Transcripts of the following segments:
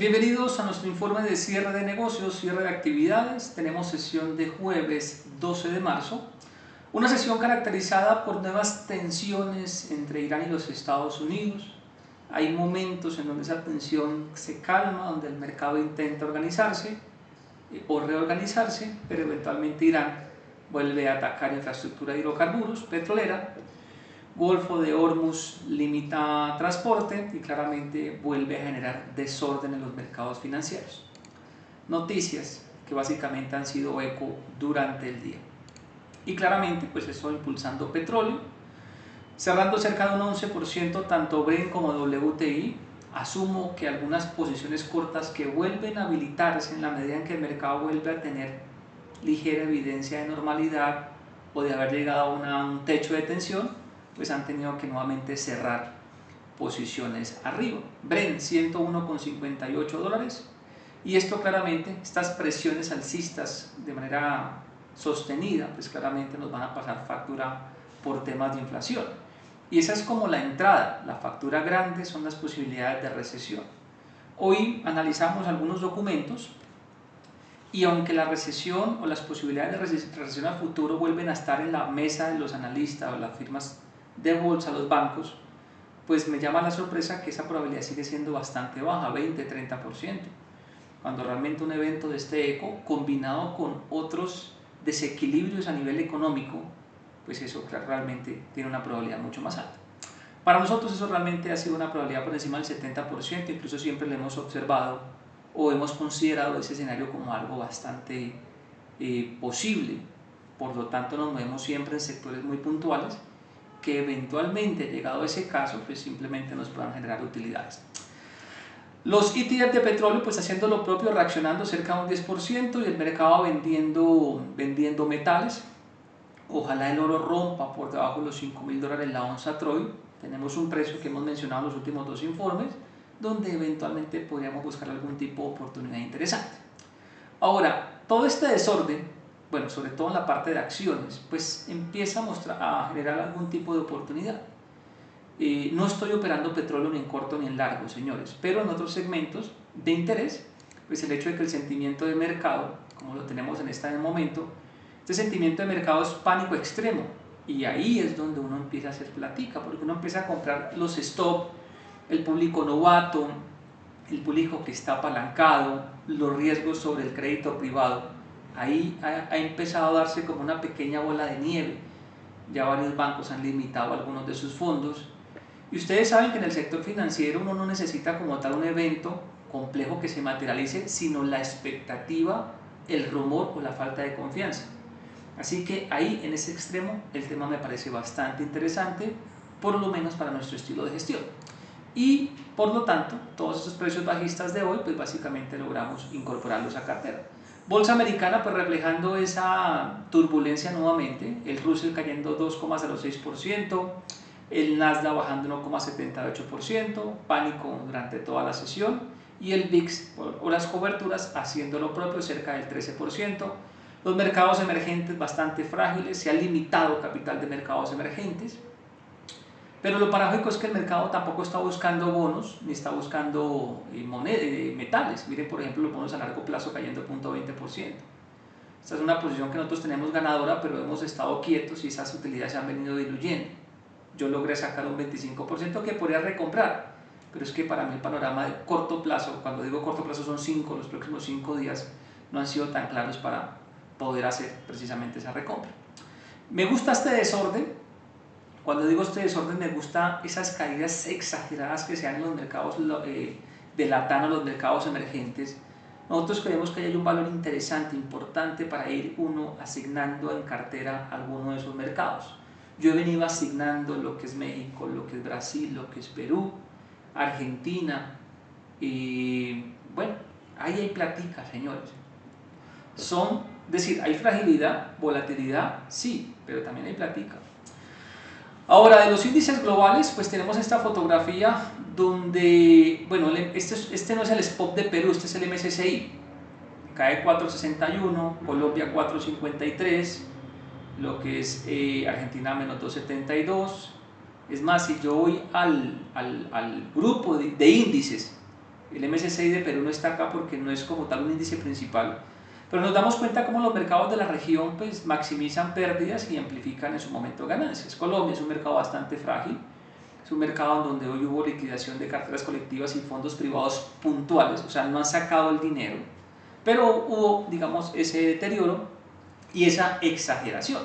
bienvenidos a nuestro informe de cierre de negocios, cierre de actividades. Tenemos sesión de jueves 12 de marzo, una sesión caracterizada por nuevas tensiones entre Irán y los Estados Unidos. Hay momentos en donde esa tensión se calma, donde el mercado intenta organizarse o reorganizarse, pero eventualmente Irán vuelve a atacar infraestructura de hidrocarburos, petrolera. Golfo de Hormuz limita transporte y claramente vuelve a generar desorden en los mercados financieros. Noticias que básicamente han sido eco durante el día. Y claramente pues eso impulsando petróleo, cerrando cerca de un 11% tanto Brent como WTI. Asumo que algunas posiciones cortas que vuelven a habilitarse en la medida en que el mercado vuelve a tener ligera evidencia de normalidad o de haber llegado a un techo de tensión, pues han tenido que nuevamente cerrar posiciones arriba. Brent 101,58 dólares, y esto claramente, estas presiones alcistas de manera sostenida, pues claramente nos van a pasar factura por temas de inflación, y esa es como la entrada. La factura grande son las posibilidades de recesión. Hoy analizamos algunos documentos y aunque la recesión o las posibilidades de recesión a futuro vuelven a estar en la mesa de los analistas o las firmas de bolsa, los bancos, pues me llama la sorpresa que esa probabilidad sigue siendo bastante baja, 20-30%, cuando realmente un evento de este eco combinado con otros desequilibrios a nivel económico, pues eso realmente tiene una probabilidad mucho más alta. Para nosotros eso realmente ha sido una probabilidad por encima del 70%, incluso siempre lo hemos observado o hemos considerado ese escenario como algo bastante posible. Por lo tanto nos movemos siempre en sectores muy puntuales que eventualmente, llegado a ese caso, pues simplemente nos puedan generar utilidades. Los ETF de petróleo pues haciendo lo propio, reaccionando cerca de un 10%, y el mercado vendiendo metales. Ojalá el oro rompa por debajo de los $5.000 la onza Troy. Tenemos un precio que hemos mencionado en los últimos dos informes, donde eventualmente podríamos buscar algún tipo de oportunidad interesante. Ahora, todo este desorden, bueno, sobre todo en la parte de acciones, pues empieza a generar algún tipo de oportunidad. No estoy operando petróleo ni en corto ni en largo, señores, pero en otros segmentos de interés, pues el hecho de que el sentimiento de mercado, como lo tenemos en este momento, este sentimiento de mercado es pánico extremo, y ahí es donde uno empieza a hacer platica, porque uno empieza a comprar los stop, el público novato, el público que está apalancado, los riesgos sobre el crédito privado. Ahí ha empezado a darse como una pequeña bola de nieve. Ya varios bancos han limitado algunos de sus fondos, y ustedes saben que en el sector financiero uno no necesita como tal un evento complejo que se materialice, sino la expectativa, el rumor o la falta de confianza. Así que ahí, en ese extremo, el tema me parece bastante interesante, por lo menos para nuestro estilo de gestión. Y por lo tanto, todos esos precios bajistas de hoy, pues básicamente logramos incorporarlos a cartera. Bolsa americana pues reflejando esa turbulencia nuevamente, el Russell cayendo 2,06%, el Nasdaq bajando 1,78%, pánico durante toda la sesión, y el VIX o las coberturas haciendo lo propio, cerca del 13%. Los mercados emergentes bastante frágiles, se ha limitado capital de mercados emergentes, pero lo paradójico es que el mercado tampoco está buscando bonos, ni está buscando metales. Miren, por ejemplo, los bonos a largo plazo cayendo 0,20%. Esta es una posición que nosotros tenemos ganadora, pero hemos estado quietos y esas utilidades se han venido diluyendo. Yo logré sacar un 25% que podría recomprar, pero es que para mí el panorama de corto plazo, cuando digo corto plazo son los próximos 5 días, no han sido tan claros para poder hacer precisamente esa recompra. Me gusta este desorden. Cuando digo este desorden, me gusta esas caídas exageradas que se dan en los mercados de Latam o los mercados emergentes. Nosotros creemos que hay un valor interesante, importante para ir uno asignando en cartera alguno de esos mercados. Yo he venido asignando lo que es México, lo que es Brasil, lo que es Perú, Argentina, y bueno, ahí hay platica, señores. Es decir, hay fragilidad, volatilidad, sí, pero también hay platica. Ahora, de los índices globales, pues tenemos esta fotografía donde, bueno, este no es el spot de Perú, este es el MSCI, cae 4,61, Colombia 4,53, lo que es Argentina menos 2,72. Es más, si yo voy al grupo de índices, El MSCI de Perú no está acá porque no es como tal un índice principal, pero nos damos cuenta cómo los mercados de la región pues, maximizan pérdidas y amplifican en su momento ganancias. Colombia es un mercado bastante frágil, es un mercado en donde hoy hubo liquidación de carteras colectivas y fondos privados puntuales, o sea, no han sacado el dinero, pero hubo, digamos, ese deterioro y esa exageración,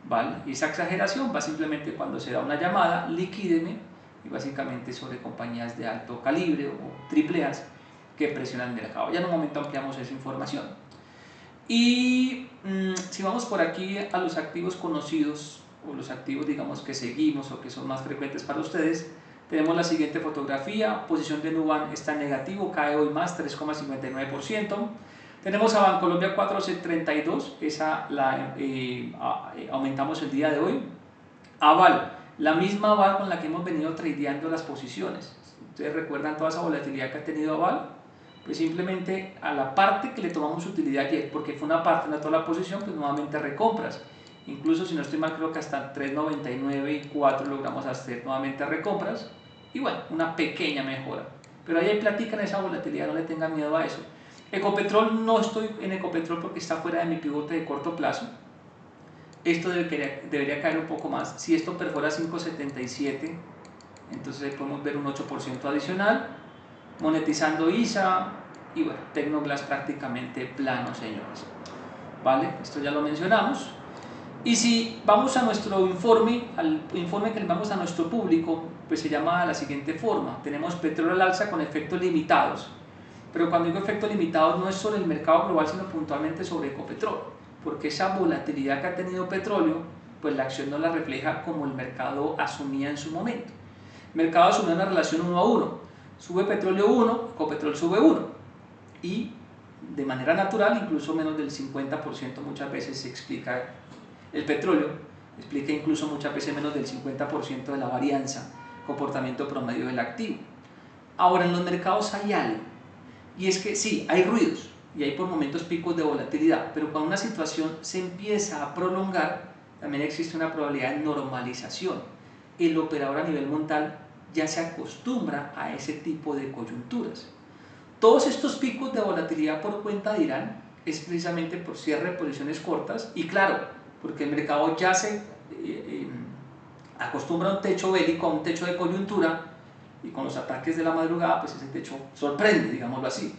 ¿vale? Y esa exageración va simplemente cuando se da una llamada, liquídeme, y básicamente sobre compañías de alto calibre o triple A que presionan el mercado. Ya en un momento ampliamos esa información. Y si vamos por aquí a los activos conocidos, o los activos digamos que seguimos o que son más frecuentes para ustedes, tenemos la siguiente fotografía. Posición de Nubank está en negativo, cae hoy más 3,59%. Tenemos a Bancolombia 4.32, esa la aumentamos el día de hoy. Aval, la misma Aval con la que hemos venido tradeando las posiciones. ¿Ustedes recuerdan toda esa volatilidad que ha tenido Aval? Pues simplemente a la parte que le tomamos utilidad ayer, porque fue una parte, no toda la posición, pues nuevamente recompras. Incluso si no estoy mal, creo que hasta 3.99 y 4 logramos hacer nuevamente recompras. Y bueno, una pequeña mejora. Pero ahí platican esa volatilidad, no le tengan miedo a eso. Ecopetrol, no estoy en Ecopetrol porque está fuera de mi pivote de corto plazo. Esto debería caer un poco más. Si esto perfora 5.77, entonces podemos ver un 8% adicional. Monetizando ISA y bueno, Tecnoglass prácticamente plano, señores. ¿Vale? Esto ya lo mencionamos. Y si vamos a nuestro informe, al informe que le damos a nuestro público, pues se llama de la siguiente forma. Tenemos petróleo al alza con efectos limitados. Pero cuando digo efectos limitados no es sobre el mercado global, sino puntualmente sobre Ecopetrol. Porque esa volatilidad que ha tenido petróleo, pues la acción no la refleja como el mercado asumía en su momento. El mercado asumía una relación 1 a 1. Sube petróleo 1, Ecopetrol sube 1. Y de manera natural, incluso menos del 50% muchas veces se explica el petróleo, explica incluso muchas veces menos del 50% de la varianza, comportamiento promedio del activo. Ahora en los mercados hay algo, y es que sí, hay ruidos, y hay por momentos picos de volatilidad, pero cuando una situación se empieza a prolongar, también existe una probabilidad de normalización. El operador a nivel mundial ya se acostumbra a ese tipo de coyunturas. Todos estos picos de volatilidad por cuenta de Irán es precisamente por cierre de posiciones cortas y claro, porque el mercado ya se acostumbra a un techo bélico, a un techo de coyuntura y con los ataques de la madrugada pues ese techo sorprende, digámoslo así.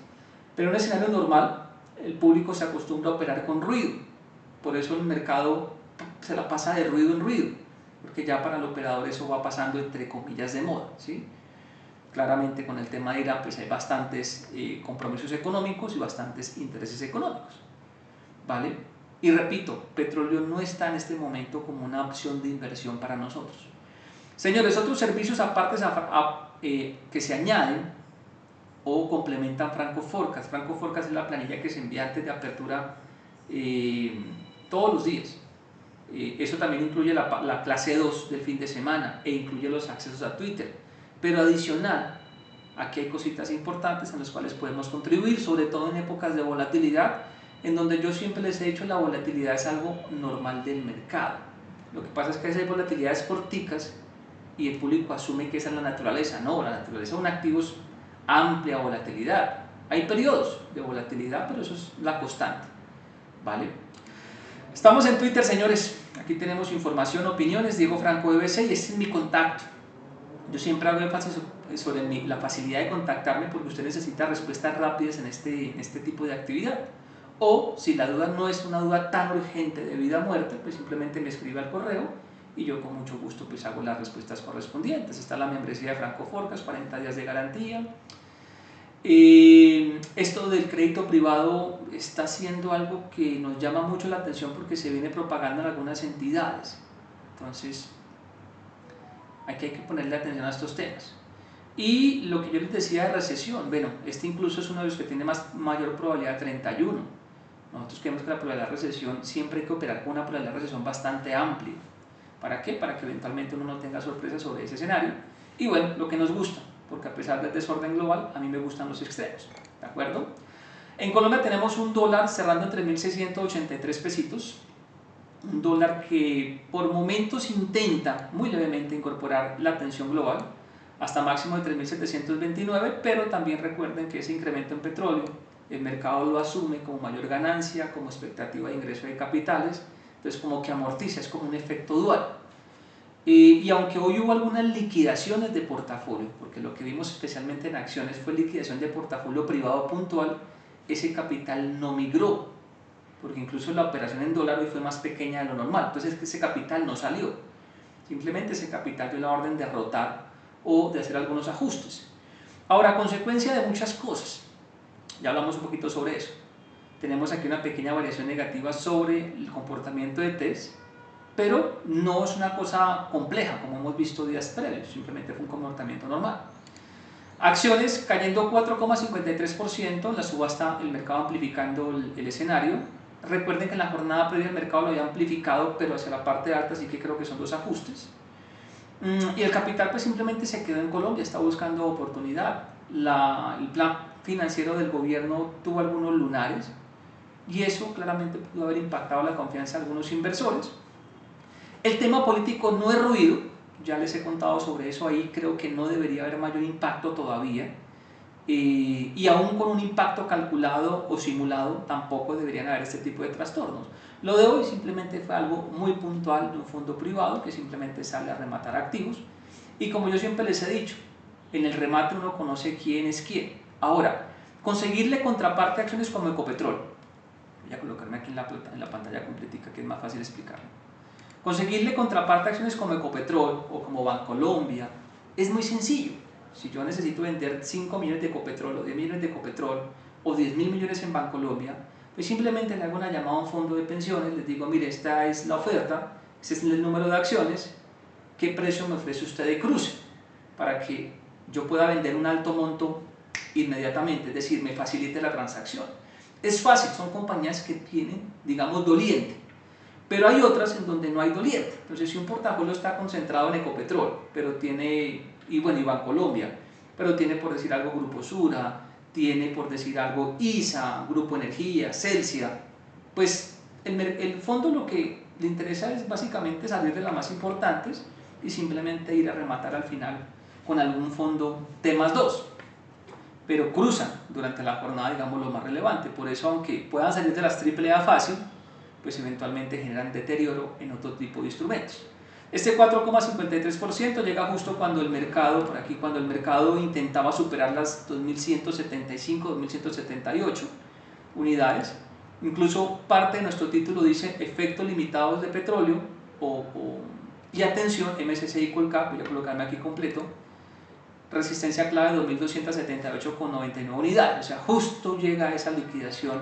Pero en un escenario normal el público se acostumbra a operar con ruido, por eso el mercado se la pasa de ruido en ruido, porque ya para el operador eso va pasando entre comillas de moda, ¿sí? Claramente con el tema de Irán pues hay bastantes compromisos económicos y bastantes intereses económicos, ¿vale? Y repito, petróleo no está en este momento como una opción de inversión para nosotros. Señores, otros servicios aparte que se añaden o complementan Franco Forecast. Franco Forecast es la planilla que se envía antes de apertura todos los días. Eso también incluye la clase 2 del fin de semana e incluye los accesos a Twitter. Pero adicional, aquí hay cositas importantes en las cuales podemos contribuir, sobre todo en épocas de volatilidad, en donde yo siempre les he dicho la volatilidad es algo normal del mercado. Lo que pasa es que esas volatilidades corticas y el público asume que esa es la naturaleza. No, la naturaleza de un activo es amplia volatilidad. Hay periodos de volatilidad, pero eso es la constante, ¿vale? Estamos en Twitter, señores. Aquí tenemos información, opiniones. Diego Franco BBC y este es mi contacto. Yo siempre hago énfasis sobre la facilidad de contactarme porque usted necesita respuestas rápidas en este tipo de actividad. O si la duda no es una duda tan urgente de vida o muerte, pues simplemente me escribe al correo y yo con mucho gusto pues hago las respuestas correspondientes. Está la membresía de Franco Forecast, 40 días de garantía. Esto del crédito privado está siendo algo que nos llama mucho la atención porque se viene propagando en algunas entidades. Entonces, aquí hay que ponerle atención a estos temas. Y lo que yo les decía de recesión, bueno, este incluso es uno de los que tiene mayor probabilidad de 31. Nosotros creemos que la probabilidad de recesión siempre hay que operar con una probabilidad de recesión bastante amplia. ¿Para qué? Para que eventualmente uno no tenga sorpresas sobre ese escenario. Y bueno, lo que nos gusta, porque a pesar del desorden global, a mí me gustan los extremos. ¿De acuerdo? En Colombia tenemos un dólar cerrando entre 1.683 pesitos. Un dólar que por momentos intenta muy levemente incorporar la tensión global. hasta máximo de 3.729, pero también recuerden que ese incremento en petróleo, el mercado lo asume como mayor ganancia, como expectativa de ingreso de capitales, entonces como que amortiza, es como un efecto dual. Y aunque hoy hubo algunas liquidaciones de portafolio, porque lo que vimos especialmente en acciones fue liquidación de portafolio privado puntual, ese capital no migró, porque incluso la operación en dólar hoy fue más pequeña de lo normal, entonces ese capital no salió, simplemente ese capital dio la orden de rotar o de hacer algunos ajustes. Ahora, a consecuencia de muchas cosas, ya hablamos un poquito sobre eso, tenemos aquí una pequeña variación negativa sobre el comportamiento de TES, pero no es una cosa compleja como hemos visto días previos, simplemente fue un comportamiento normal. Acciones cayendo 4,53%, en la subasta el mercado amplificando el escenario. Recuerden que en la jornada previa el mercado lo había amplificado, pero hacia la parte alta, así que creo que son dos ajustes. Y el capital pues simplemente se quedó en Colombia, está buscando oportunidad. El plan financiero del gobierno tuvo algunos lunares y eso claramente pudo haber impactado la confianza de algunos inversores. El tema político no es ruido, ya les he contado sobre eso, ahí creo que no debería haber mayor impacto todavía, y aún con un impacto calculado o simulado tampoco deberían haber este tipo de trastornos. Lo de hoy simplemente fue algo muy puntual de un fondo privado que simplemente sale a rematar activos, y como yo siempre les he dicho, en el remate uno conoce quién es quién. Ahora, conseguirle contraparte a acciones como Ecopetrol, voy a colocarme aquí en la pantalla completica que es más fácil explicarlo. Conseguirle contraparte a acciones como Ecopetrol o como Bancolombia es muy sencillo. Si yo necesito vender 5 millones de Ecopetrol o 10 millones de Ecopetrol o 10.000 millones en Bancolombia, pues simplemente le hago una llamada a un fondo de pensiones, les digo, mire, esta es la oferta, este es el número de acciones, ¿qué precio me ofrece usted de cruce? Para que yo pueda vender un alto monto inmediatamente, es decir, me facilite la transacción. Es fácil, son compañías que tienen, digamos, doliente. Pero hay otras en donde no hay doliente. Entonces, si un portafolio está concentrado en Ecopetrol, pero tiene, y Bancolombia, pero tiene por decir algo Grupo Sura, tiene por decir algo ISA, Grupo Energía, Celsia, pues el fondo lo que le interesa es básicamente salir de las más importantes y simplemente ir a rematar al final con algún fondo T+2. Pero cruzan durante la jornada, digamos, lo más relevante. Por eso, aunque puedan salir de las AAA fácil, pues eventualmente generan deterioro en otro tipo de instrumentos. Este 4,53% llega justo cuando el mercado, por aquí, cuando el mercado intentaba superar las 2.175, 2.178 unidades. Incluso parte de nuestro título dice efectos limitados de petróleo y atención, MSCI Colcap, voy a colocarme aquí completo, resistencia clave 2.278,99 unidades, o sea, justo llega esa liquidación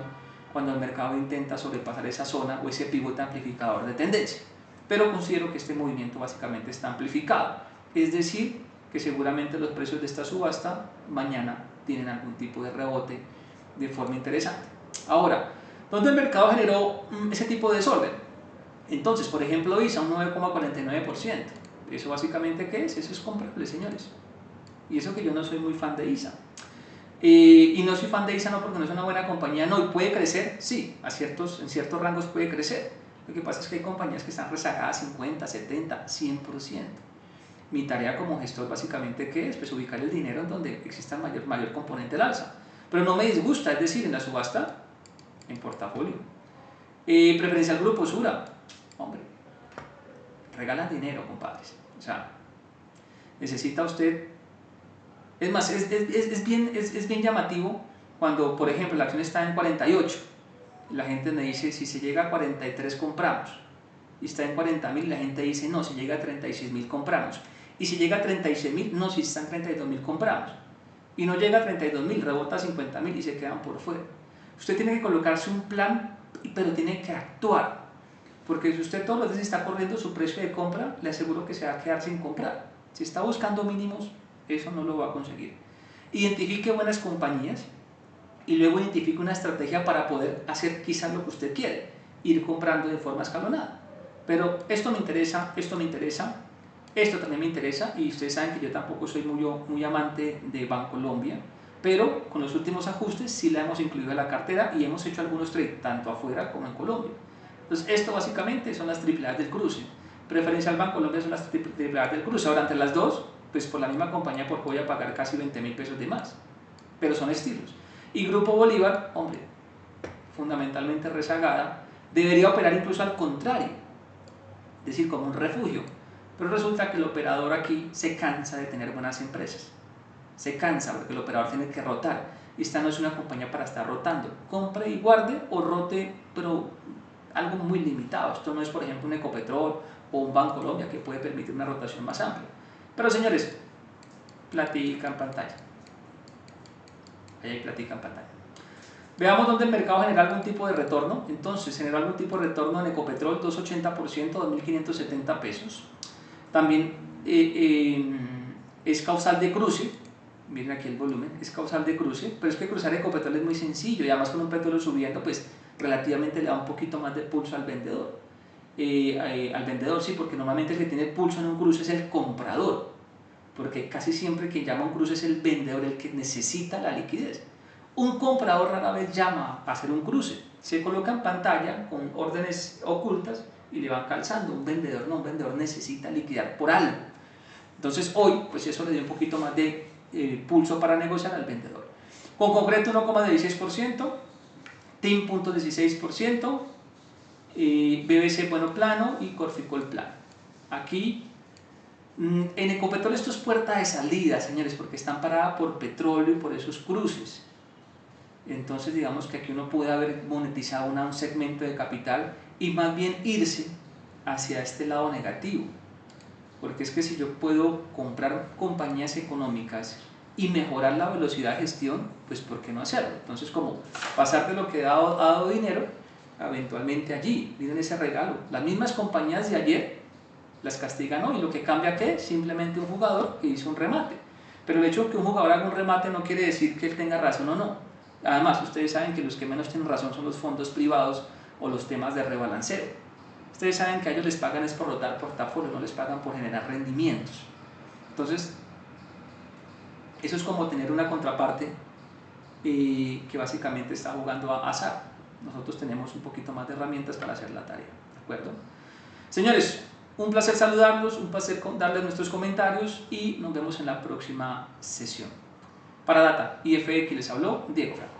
cuando el mercado intenta sobrepasar esa zona o ese pivote amplificador de tendencia. Pero considero que este movimiento básicamente está amplificado, es decir, que seguramente los precios de esta subasta mañana tienen algún tipo de rebote de forma interesante. Ahora, ¿dónde el mercado generó ese tipo de desorden? Entonces, por ejemplo, ISA un 9,49%. ¿Eso básicamente qué es? Eso es comprable, señores. Y eso que yo no soy muy fan de ISA. Y no soy fan de ISA no porque no es una buena compañía, no, y puede crecer, sí, en ciertos rangos puede crecer. Lo que pasa es que hay compañías que están rezagadas 50, 70, 100%. Mi tarea como gestor básicamente, ¿qué es? Pues ubicar el dinero en donde exista mayor componente del alza. Pero no me disgusta, es decir, en la subasta, en portafolio. Preferencial Grupo Sura, hombre, regalan dinero, compadres. O sea, necesita usted. Es más, es bien llamativo cuando, por ejemplo, la acción está en 48 y la gente me dice, si se llega a 43 compramos, y está en 40.000, la gente dice, no, si llega a 36.000 compramos, y si llega a 36.000, no, si está en 32.000 compramos, y no llega a 32.000, rebota a 50.000 y se quedan por fuera. Usted tiene que colocarse un plan, pero tiene que actuar, porque si usted todos los días está corriendo su precio de compra, le aseguro que se va a quedar sin comprar. Si está buscando mínimos, eso no lo va a conseguir. Identifique buenas compañías y luego identifique una estrategia para poder hacer quizás lo que usted quiere, ir comprando de forma escalonada. Pero esto me interesa, esto también me interesa, y ustedes saben que yo tampoco soy muy amante de Bancolombia, pero con los últimos ajustes sí la hemos incluido en la cartera y hemos hecho algunos trades, tanto afuera como en Colombia. Entonces esto básicamente son las AAA del cruce. Preferencial Bancolombia son las AAA del cruce. Ahora, entre las dos, pues por la misma compañía, porque voy a pagar casi 20.000 pesos de más, pero son estilos. Y Grupo Bolívar, hombre, fundamentalmente rezagada, debería operar incluso al contrario, es decir, como un refugio, pero resulta que el operador aquí se cansa de tener buenas empresas, se cansa porque el operador tiene que rotar, y esta no es una compañía para estar rotando, compre y guarde o rote, pero algo muy limitado. Esto no es, por ejemplo, un Ecopetrol o un Bancolombia que puede permitir una rotación más amplia. Pero señores, platica en pantalla. Ahí hay platica en pantalla. Veamos dónde el mercado genera algún tipo de retorno. Entonces, generó algún tipo de retorno en Ecopetrol, 2,80%, 2.570 pesos. También es causal de cruce. Miren aquí el volumen, es causal de cruce, pero es que cruzar Ecopetrol es muy sencillo y además con un petróleo subiendo, pues relativamente le da un poquito más de pulso al vendedor. Al vendedor sí, porque normalmente el que tiene pulso en un cruce es el comprador, porque casi siempre quien llama a un cruce es el vendedor, el que necesita la liquidez. Un comprador rara vez llama para hacer un cruce, se coloca en pantalla con órdenes ocultas y le van calzando. Un vendedor no, un vendedor necesita liquidar por algo. Entonces hoy, pues eso le dio un poquito más de pulso para negociar al vendedor. Con concreto 1,16%, TIM 0,16%, BBC bueno plano y Corficol plano. Aquí en Ecopetrol esto es puerta de salida, señores, porque están paradas por petróleo y por esos cruces. Entonces digamos que aquí uno puede haber monetizado un segmento de capital y más bien irse hacia este lado negativo, porque es que si yo puedo comprar compañías económicas y mejorar la velocidad de gestión, pues ¿por qué no hacerlo? Entonces, como pasar de lo que ha dado dinero eventualmente allí. Miren ese regalo, las mismas compañías de ayer las castigan hoy, lo que cambia que simplemente un jugador que hizo un remate, pero el hecho de que un jugador haga un remate no quiere decir que él tenga razón o no. Además, ustedes saben que los que menos tienen razón son los fondos privados o los temas de rebalanceo. Ustedes saben que a ellos les pagan es por rotar portafolio, no les pagan por generar rendimientos. Entonces, eso es como tener una contraparte que básicamente está jugando a azar. Nosotros tenemos un poquito más de herramientas para hacer la tarea, ¿de acuerdo? Señores, un placer saludarlos, un placer darles nuestros comentarios y nos vemos en la próxima sesión. Para Data IFX les habló Diego Franco.